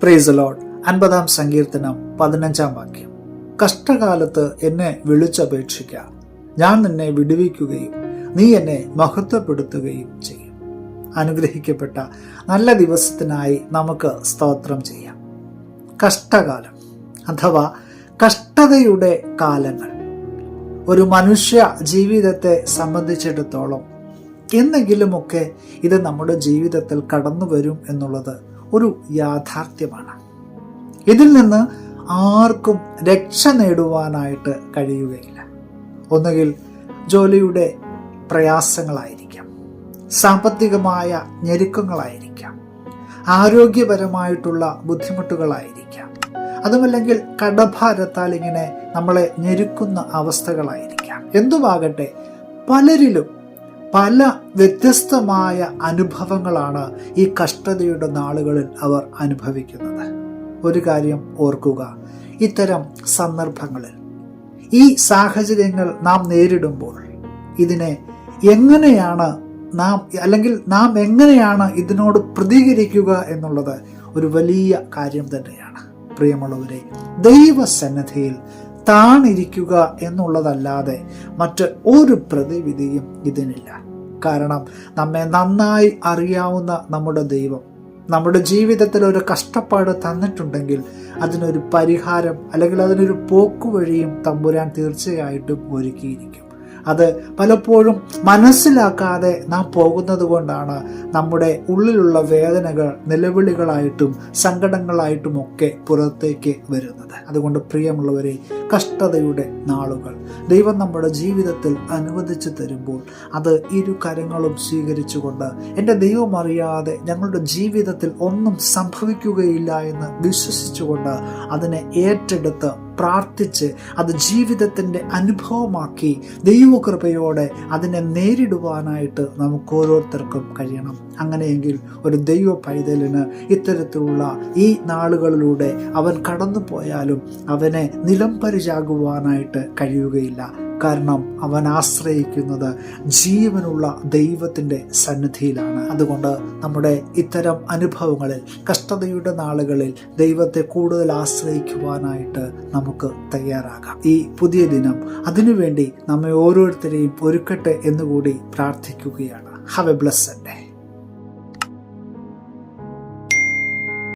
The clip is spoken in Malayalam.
Praise the Lord. 50-ാം സങ്കീർത്തനം 15-ാം വാക്യം. കഷ്ടകാലത്ത് എന്നെ വിളിച്ചപേക്ഷിക്ക, ഞാൻ നിന്നെ വിടുവിക്കുകയും നീ എന്നെ മഹത്വപ്പെടുത്തുകയും ചെയ്യും. അനുഗ്രഹിക്കപ്പെട്ട നല്ല ദിവസത്തിനായി നമുക്ക് സ്തോത്രം ചെയ്യാം. കഷ്ടകാലം അഥവാ കഷ്ടതയുടെ കാലങ്ങൾ ഒരു മനുഷ്യ ജീവിതത്തെ സംബന്ധിച്ചിടത്തോളം എന്നെങ്കിലുമൊക്കെ ഇത് നമ്മുടെ ജീവിതത്തിൽ കടന്നു വരും എന്നുള്ളത് ഒരു യാഥാർത്ഥ്യമാണ്. ഇതിൽ നിന്ന് ആർക്കും രക്ഷ നേടുവാനായിട്ട് കഴിയുകയില്ല. ഒന്നുകിൽ ജോലിയുടെ പ്രയാസങ്ങളായിരിക്കാം, സാമ്പത്തികമായ ഞെരുക്കങ്ങളായിരിക്കാം, ആരോഗ്യപരമായിട്ടുള്ള ബുദ്ധിമുട്ടുകളായിരിക്കാം, അതുമല്ലെങ്കിൽ കടഭാരത്താൽ ഇങ്ങനെ നമ്മളെ ഞെരുക്കുന്ന അവസ്ഥകളായിരിക്കാം. എന്തുമാകട്ടെ, പലരിലും പല വ്യത്യസ്തമായ അനുഭവങ്ങളാണ് ഈ കഷ്ടതയുടെ നാളുകളിൽ അവർ അനുഭവിക്കുന്നത്. ഒരു കാര്യം ഓർക്കുക, ഇത്തരം സന്ദർഭങ്ങളിൽ ഈ സാഹചര്യങ്ങൾ നാം നേരിടുമ്പോൾ ഇതിനെ എങ്ങനെയാണ് നാം എങ്ങനെയാണ് ഇതിനോട് പ്രതികരിക്കുക എന്നുള്ളത് ഒരു വലിയ കാര്യം തന്നെയാണ്. പ്രിയമുള്ളവരെ, ദൈവസന്നിധിയിൽ താണിരിക്കുക എന്നുള്ളതല്ലാതെ മറ്റ് ഒരു പ്രതിവിധിയും ഇതിനില്ല. കാരണം നമ്മെ നന്നായി അറിയാവുന്ന നമ്മുടെ ദൈവം നമ്മുടെ ജീവിതത്തിൽ ഒരു കഷ്ടപ്പാട് തന്നിട്ടുണ്ടെങ്കിൽ അതിനൊരു പരിഹാരം അല്ലെങ്കിൽ അതിനൊരു പോക്കുവഴിയും തമ്പുരാൻ തീർച്ചയായിട്ടും ഒരുക്കിയിരിക്കും. അത് പലപ്പോഴും മനസ്സിലാക്കാതെ നാം പോകുന്നത് കൊണ്ടാണ് നമ്മുടെ ഉള്ളിലുള്ള വേദനകൾ നിലവിളികളായിട്ടും സങ്കടങ്ങളായിട്ടുമൊക്കെ പുറത്തേക്ക് വരുന്നത്. അതുകൊണ്ട് പ്രിയമുള്ളവരെ, കഷ്ടതയുടെ നാളുകൾ ദൈവം നമ്മുടെ ജീവിതത്തിൽ അനുവദിച്ചു തരുമ്പോൾ അത് ഇരു കരങ്ങളും സ്വീകരിച്ചുകൊണ്ട് എൻ്റെ ദൈവം അറിയാതെ ഞങ്ങളുടെ ജീവിതത്തിൽ ഒന്നും സംഭവിക്കുകയില്ല എന്ന് വിശ്വസിച്ചുകൊണ്ട് അതിനെ ഏറ്റെടുത്ത് പ്രാർത്ഥിച്ച് അത് ജീവിതത്തിൻ്റെ അനുഭവമാക്കി ദൈവകൃപയോടെ അതിനെ നേരിടുവാനായിട്ട് നമുക്ക് ഓരോരുത്തർക്കും കഴിയണം. അങ്ങനെയെങ്കിൽ ഒരു ദൈവ പൈതലിന് ഇത്തരത്തിലുള്ള ഈ നാളുകളിലൂടെ അവൻ കടന്നു പോയാലും അവനെ നിലംപരിചാകുവാനായിട്ട് കഴിയുകയില്ല. കാരണം അവൻ ആശ്രയിക്കുന്നത് ജീവനുള്ള ദൈവത്തിൻ്റെ സന്നിധിയിലാണ്. അതുകൊണ്ട് നമ്മുടെ ഇത്തരം അനുഭവങ്ങളിൽ, കഷ്ടതയുടെ നാളുകളിൽ ദൈവത്തെ കൂടുതൽ ആശ്രയിക്കുവാനായിട്ട് നമുക്ക് തയ്യാറാകാം. ഈ പുതിയ ദിനം അതിനുവേണ്ടി നമ്മെ ഓരോരുത്തരെയും ഒരുക്കട്ടെ എന്നുകൂടി പ്രാർത്ഥിക്കുകയാണ്. Have A blessed day.